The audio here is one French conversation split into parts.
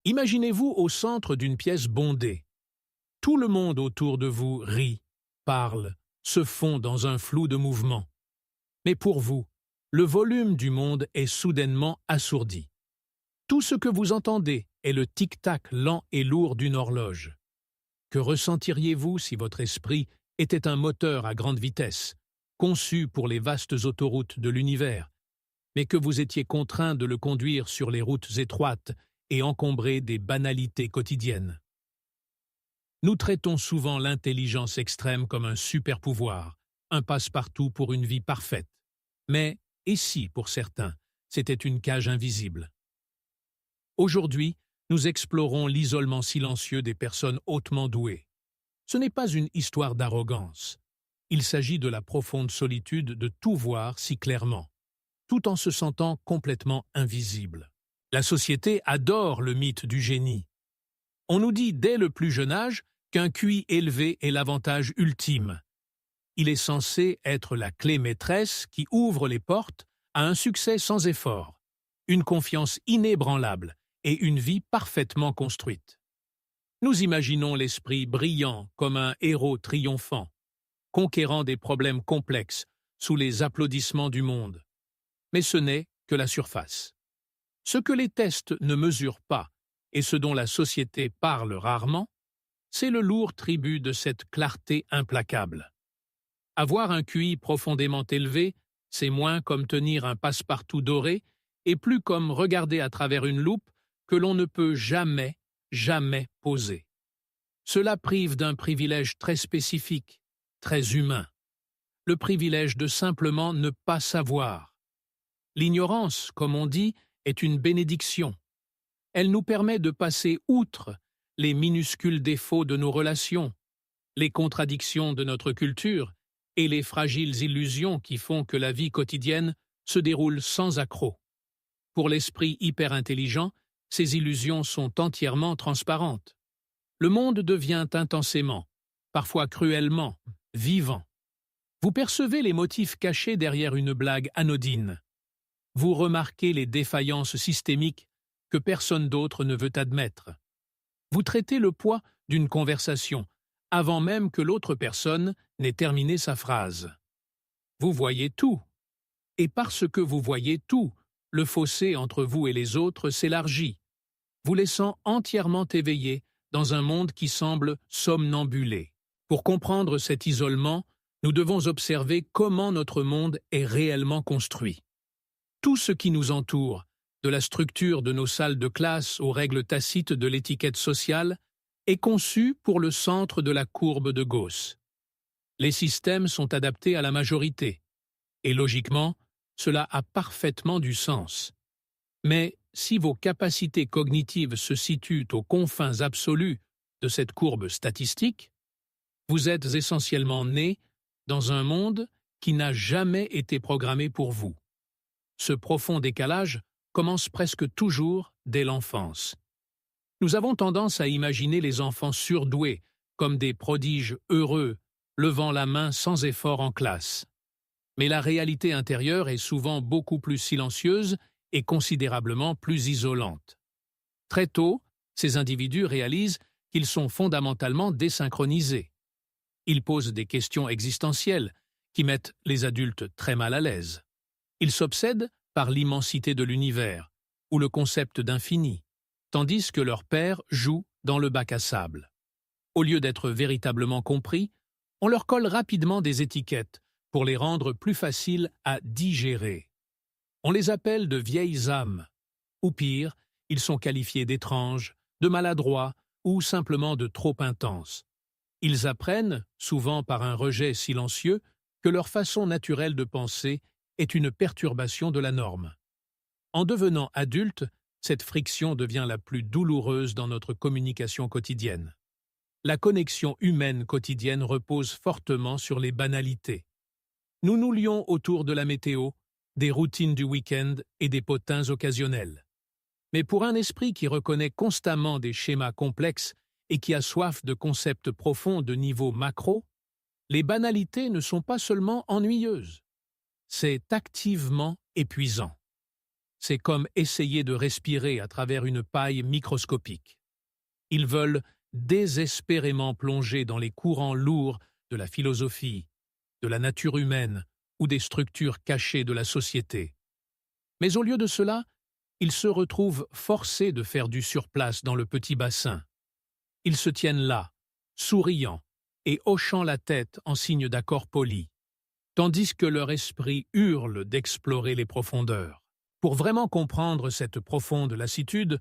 Imaginez-vous au centre d'une pièce bondée. Tout le monde autour de vous rit, parle, se fond dans un flou de mouvements. Mais pour vous, le volume du monde est soudainement assourdi. Tout ce que vous entendez est le tic-tac lent et lourd d'une horloge. Que ressentiriez-vous si votre esprit était un moteur à grande vitesse, conçu pour les vastes autoroutes de l'univers, mais que vous étiez contraint de le conduire sur les routes étroites et encombrées des banalités quotidiennes? Nous traitons souvent l'intelligence extrême comme un super-pouvoir, un passe-partout pour une vie parfaite. Mais, et si, pour certains, c'était une cage invisible? Aujourd'hui, nous explorons l'isolement silencieux des personnes hautement douées. Ce n'est pas une histoire d'arrogance. Il s'agit de la profonde solitude de tout voir si clairement, tout en se sentant complètement invisible. La société adore le mythe du génie. On nous dit dès le plus jeune âge qu'un QI élevé est l'avantage ultime. Il est censé être la clé maîtresse qui ouvre les portes à un succès sans effort, une confiance inébranlable et une vie parfaitement construite. Nous imaginons l'esprit brillant comme un héros triomphant, conquérant des problèmes complexes sous les applaudissements du monde. Mais ce n'est que la surface. Ce que les tests ne mesurent pas, et ce dont la société parle rarement, c'est le lourd tribut de cette clarté implacable. Avoir un QI profondément élevé, c'est moins comme tenir un passe-partout doré et plus comme regarder à travers une loupe que l'on ne peut jamais, jamais poser. Cela prive d'un privilège très spécifique, très humain, le privilège de simplement ne pas savoir. L'ignorance, comme on dit, est une bénédiction. Elle nous permet de passer outre les minuscules défauts de nos relations, les contradictions de notre culture et les fragiles illusions qui font que la vie quotidienne se déroule sans accroc. Pour l'esprit hyper-intelligent, ces illusions sont entièrement transparentes. Le monde devient intensément, parfois cruellement, vivant. Vous percevez les motifs cachés derrière une blague anodine. Vous remarquez les défaillances systémiques que personne d'autre ne veut admettre. Vous traitez le poids d'une conversation avant même que l'autre personne n'ait terminé sa phrase. Vous voyez tout. Et parce que vous voyez tout, le fossé entre vous et les autres s'élargit, vous laissant entièrement éveillé dans un monde qui semble somnambulé. Pour comprendre cet isolement, nous devons observer comment notre monde est réellement construit. Tout ce qui nous entoure, de la structure de nos salles de classe aux règles tacites de l'étiquette sociale, est conçu pour le centre de la courbe de Gauss. Les systèmes sont adaptés à la majorité, et logiquement, cela a parfaitement du sens. Mais si vos capacités cognitives se situent aux confins absolus de cette courbe statistique, vous êtes essentiellement né dans un monde qui n'a jamais été programmé pour vous. Ce profond décalage commence presque toujours dès l'enfance. Nous avons tendance à imaginer les enfants surdoués comme des prodiges heureux, levant la main sans effort en classe. Mais la réalité intérieure est souvent beaucoup plus silencieuse et considérablement plus isolante. Très tôt, ces individus réalisent qu'ils sont fondamentalement désynchronisés. Ils posent des questions existentielles qui mettent les adultes très mal à l'aise. Ils s'obsèdent par l'immensité de l'univers ou le concept d'infini, tandis que leur père joue dans le bac à sable. Au lieu d'être véritablement compris, on leur colle rapidement des étiquettes pour les rendre plus faciles à digérer. On les appelle de vieilles âmes, ou pire, ils sont qualifiés d'étranges, de maladroits ou simplement de trop intenses. Ils apprennent, souvent par un rejet silencieux, que leur façon naturelle de penser est une perturbation de la norme. En devenant adultes, cette friction devient la plus douloureuse dans notre communication quotidienne. La connexion humaine quotidienne repose fortement sur les banalités. Nous nous lions autour de la météo, des routines du week-end et des potins occasionnels. Mais pour un esprit qui reconnaît constamment des schémas complexes et qui a soif de concepts profonds de niveau macro, les banalités ne sont pas seulement ennuyeuses. C'est activement épuisant. C'est comme essayer de respirer à travers une paille microscopique. Ils veulent désespérément plonger dans les courants lourds de la philosophie, de la nature humaine ou des structures cachées de la société. Mais au lieu de cela, ils se retrouvent forcés de faire du surplace dans le petit bassin. Ils se tiennent là, souriant et hochant la tête en signe d'accord poli, tandis que leur esprit hurle d'explorer les profondeurs. Pour vraiment comprendre cette profonde lassitude,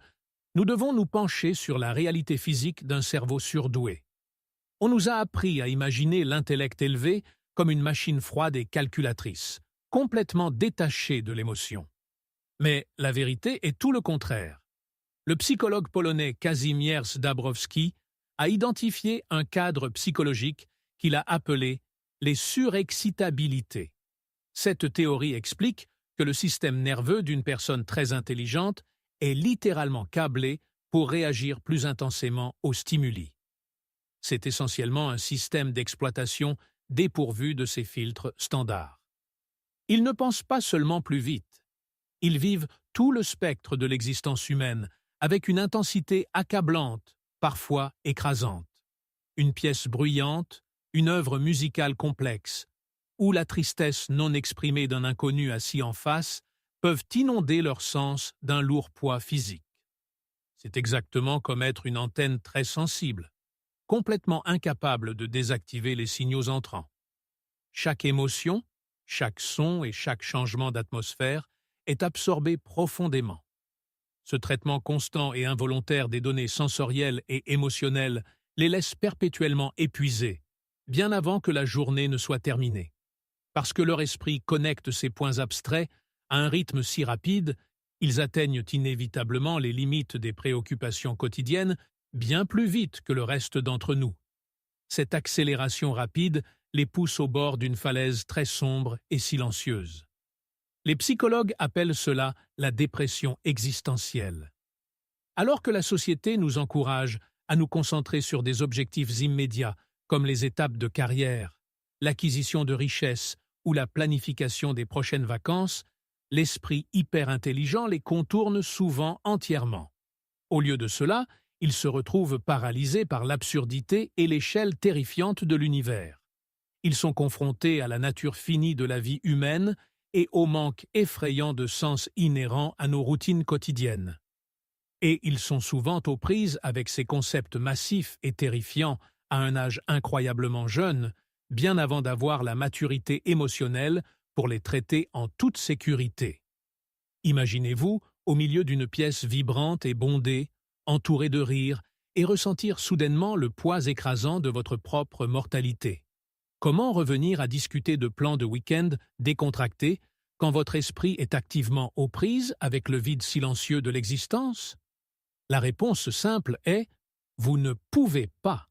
nous devons nous pencher sur la réalité physique d'un cerveau surdoué. On nous a appris à imaginer l'intellect élevé comme une machine froide et calculatrice, complètement détachée de l'émotion. Mais la vérité est tout le contraire. Le psychologue polonais Kazimierz Dabrowski a identifié un cadre psychologique qu'il a appelé les surexcitabilités. Cette théorie explique que le système nerveux d'une personne très intelligente est littéralement câblé pour réagir plus intensément aux stimuli. C'est essentiellement un système d'exploitation dépourvu de ses filtres standards. Ils ne pensent pas seulement plus vite. Ils vivent tout le spectre de l'existence humaine avec une intensité accablante, parfois écrasante. Une pièce bruyante, une œuvre musicale complexe, ou la tristesse non exprimée d'un inconnu assis en face peuvent inonder leur sens d'un lourd poids physique. C'est exactement comme être une antenne très sensible, complètement incapable de désactiver les signaux entrants. Chaque émotion, chaque son et chaque changement d'atmosphère est absorbé profondément. Ce traitement constant et involontaire des données sensorielles et émotionnelles les laisse perpétuellement épuisés, bien avant que la journée ne soit terminée. Parce que leur esprit connecte ces points abstraits à un rythme si rapide, ils atteignent inévitablement les limites des préoccupations quotidiennes bien plus vite que le reste d'entre nous. Cette accélération rapide les pousse au bord d'une falaise très sombre et silencieuse. Les psychologues appellent cela la dépression existentielle. Alors que la société nous encourage à nous concentrer sur des objectifs immédiats comme les étapes de carrière, l'acquisition de richesses ou la planification des prochaines vacances, l'esprit hyper-intelligent les contourne souvent entièrement. Au lieu de cela, ils se retrouvent paralysés par l'absurdité et l'échelle terrifiante de l'univers. Ils sont confrontés à la nature finie de la vie humaine et au manque effrayant de sens inhérent à nos routines quotidiennes. Et ils sont souvent aux prises avec ces concepts massifs et terrifiants à un âge incroyablement jeune, bien avant d'avoir la maturité émotionnelle pour les traiter en toute sécurité. Imaginez-vous au milieu d'une pièce vibrante et bondée, entourée de rires, et ressentir soudainement le poids écrasant de votre propre mortalité. Comment revenir à discuter de plans de week-end décontractés quand votre esprit est activement aux prises avec le vide silencieux de l'existence? La réponse simple est « vous ne pouvez pas ».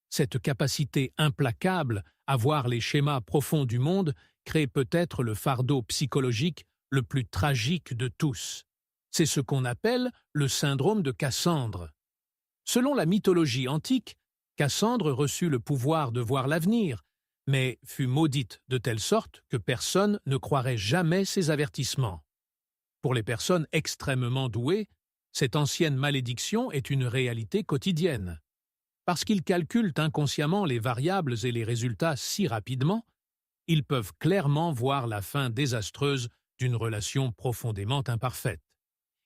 Cette capacité implacable à voir les schémas profonds du monde crée peut-être le fardeau psychologique le plus tragique de tous. C'est ce qu'on appelle le syndrome de Cassandre. Selon la mythologie antique, Cassandre reçut le pouvoir de voir l'avenir, mais fut maudite de telle sorte que personne ne croirait jamais ses avertissements. Pour les personnes extrêmement douées, cette ancienne malédiction est une réalité quotidienne. Parce qu'ils calculent inconsciemment les variables et les résultats si rapidement, ils peuvent clairement voir la fin désastreuse d'une relation profondément imparfaite.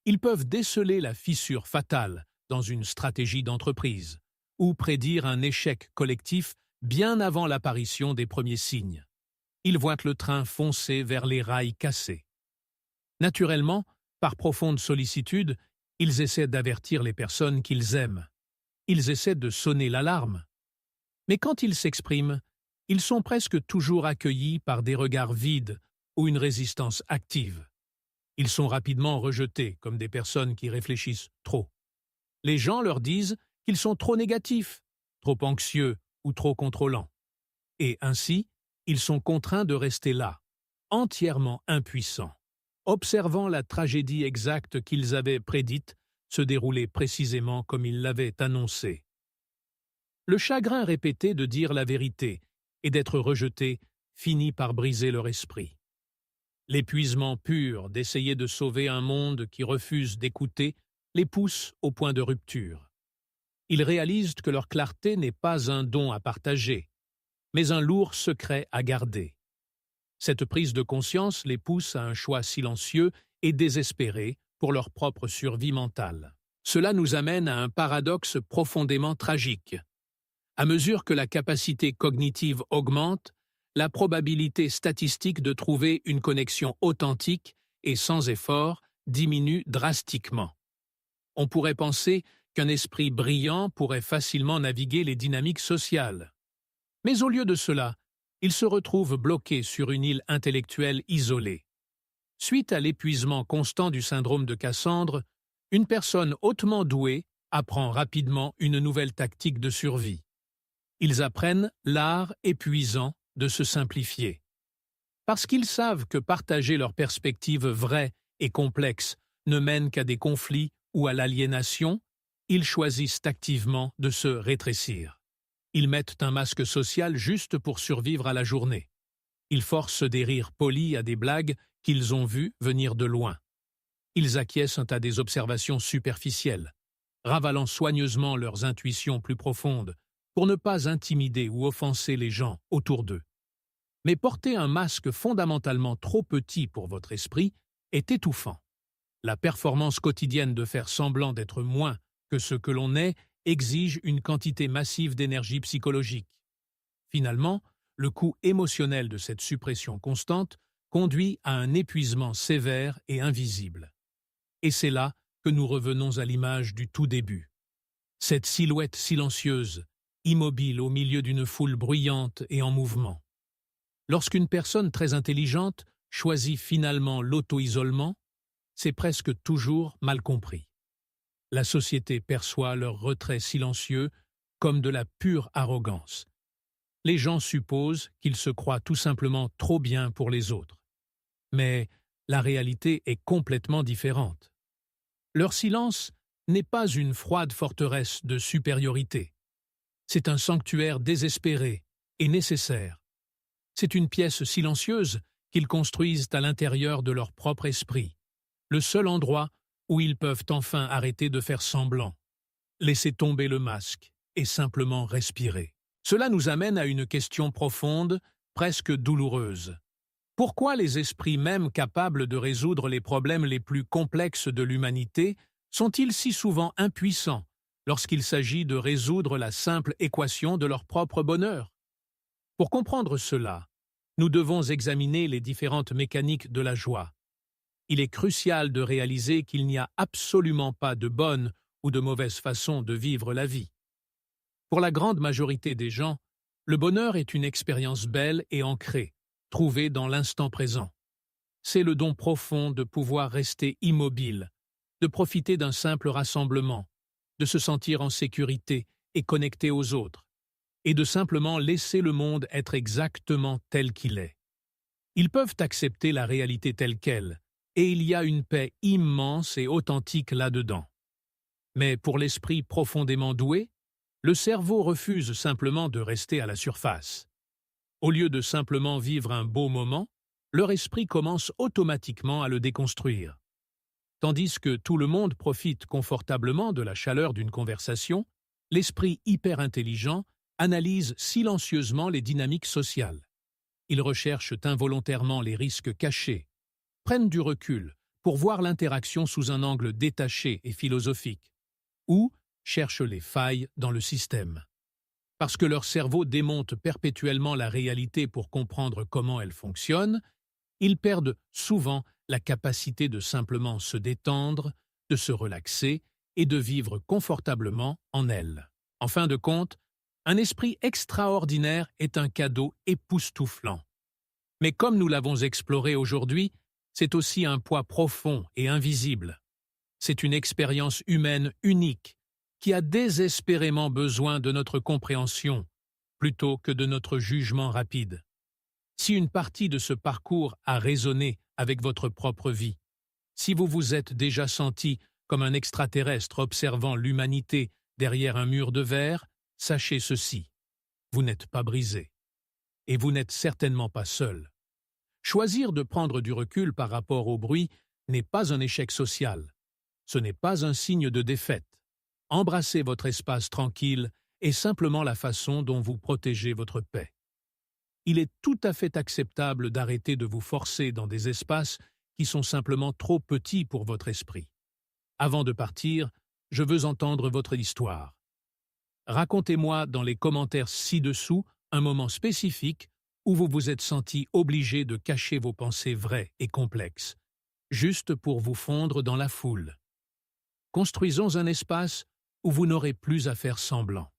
Ils peuvent déceler la fissure fatale dans une stratégie d'entreprise, ou prédire un échec collectif bien avant l'apparition des premiers signes. Ils voient le train foncer vers les rails cassés. Naturellement, par profonde sollicitude, ils essaient d'avertir les personnes qu'ils aiment. Ils essaient de sonner l'alarme. Mais quand ils s'expriment, ils sont presque toujours accueillis par des regards vides ou une résistance active. Ils sont rapidement rejetés comme des personnes qui réfléchissent trop. Les gens leur disent qu'ils sont trop négatifs, trop anxieux ou trop contrôlants. Et ainsi, ils sont contraints de rester là, entièrement impuissants, observant la tragédie exacte qu'ils avaient prédite se dérouler précisément comme ils l'avaient annoncé. Le chagrin répété de dire la vérité et d'être rejeté finit par briser leur esprit. L'épuisement pur d'essayer de sauver un monde qui refuse d'écouter les pousse au point de rupture. Ils réalisent que leur clarté n'est pas un don à partager, mais un lourd secret à garder. Cette prise de conscience les pousse à un choix silencieux et désespéré pour leur propre survie mentale. Cela nous amène à un paradoxe profondément tragique. À mesure que la capacité cognitive augmente, la probabilité statistique de trouver une connexion authentique et sans effort diminue drastiquement. On pourrait penser qu'un esprit brillant pourrait facilement naviguer les dynamiques sociales. Mais au lieu de cela, il se retrouve bloqué sur une île intellectuelle isolée. Suite à l'épuisement constant du syndrome de Cassandre, une personne hautement douée apprend rapidement une nouvelle tactique de survie. Ils apprennent l'art épuisant de se simplifier. Parce qu'ils savent que partager leurs perspectives vraies et complexes ne mène qu'à des conflits ou à l'aliénation, ils choisissent activement de se rétrécir. Ils mettent un masque social juste pour survivre à la journée. Ils forcent des rires polis à des blagues qu'ils ont vues venir de loin. Ils acquiescent à des observations superficielles, ravalant soigneusement leurs intuitions plus profondes pour ne pas intimider ou offenser les gens autour d'eux. Mais porter un masque fondamentalement trop petit pour votre esprit est étouffant. La performance quotidienne de faire semblant d'être moins que ce que l'on est exige une quantité massive d'énergie psychologique. Finalement, le coût émotionnel de cette suppression constante conduit à un épuisement sévère et invisible. Et c'est là que nous revenons à l'image du tout début. Cette silhouette silencieuse, immobile au milieu d'une foule bruyante et en mouvement. Lorsqu'une personne très intelligente choisit finalement l'auto-isolement, c'est presque toujours mal compris. La société perçoit leur retrait silencieux comme de la pure arrogance. Les gens supposent qu'ils se croient tout simplement trop bien pour les autres. Mais la réalité est complètement différente. Leur silence n'est pas une froide forteresse de supériorité. C'est un sanctuaire désespéré et nécessaire. C'est une pièce silencieuse qu'ils construisent à l'intérieur de leur propre esprit, le seul endroit où ils peuvent enfin arrêter de faire semblant, laisser tomber le masque et simplement respirer. Cela nous amène à une question profonde, presque douloureuse. Pourquoi les esprits même capables de résoudre les problèmes les plus complexes de l'humanité sont-ils si souvent impuissants lorsqu'il s'agit de résoudre la simple équation de leur propre bonheur? Pour comprendre cela, nous devons examiner les différentes mécaniques de la joie. Il est crucial de réaliser qu'il n'y a absolument pas de bonne ou de mauvaise façon de vivre la vie. Pour la grande majorité des gens, le bonheur est une expérience belle et ancrée, trouvée dans l'instant présent. C'est le don profond de pouvoir rester immobile, de profiter d'un simple rassemblement, de se sentir en sécurité et connecté aux autres, et de simplement laisser le monde être exactement tel qu'il est. Ils peuvent accepter la réalité telle qu'elle, et il y a une paix immense et authentique là-dedans. Mais pour l'esprit profondément doué, le cerveau refuse simplement de rester à la surface. Au lieu de simplement vivre un beau moment, leur esprit commence automatiquement à le déconstruire. Tandis que tout le monde profite confortablement de la chaleur d'une conversation, l'esprit hyper intelligent analyse silencieusement les dynamiques sociales. Ils recherchent involontairement les risques cachés, prennent du recul pour voir l'interaction sous un angle détaché et philosophique, ou cherchent les failles dans le système. Parce que leur cerveau démonte perpétuellement la réalité pour comprendre comment elle fonctionne, ils perdent souvent la capacité de simplement se détendre, de se relaxer et de vivre confortablement en elle. En fin de compte, un esprit extraordinaire est un cadeau époustouflant. Mais comme nous l'avons exploré aujourd'hui, c'est aussi un poids profond et invisible. C'est une expérience humaine unique qui a désespérément besoin de notre compréhension plutôt que de notre jugement rapide. Si une partie de ce parcours a résonné avec votre propre vie, si vous vous êtes déjà senti comme un extraterrestre observant l'humanité derrière un mur de verre, sachez ceci, vous n'êtes pas brisé. Et vous n'êtes certainement pas seul. Choisir de prendre du recul par rapport au bruit n'est pas un échec social. Ce n'est pas un signe de défaite. Embrasser votre espace tranquille est simplement la façon dont vous protégez votre paix. Il est tout à fait acceptable d'arrêter de vous forcer dans des espaces qui sont simplement trop petits pour votre esprit. Avant de partir, je veux entendre votre histoire. Racontez-moi dans les commentaires ci-dessous un moment spécifique où vous vous êtes senti obligé de cacher vos pensées vraies et complexes, juste pour vous fondre dans la foule. Construisons un espace où vous n'aurez plus à faire semblant.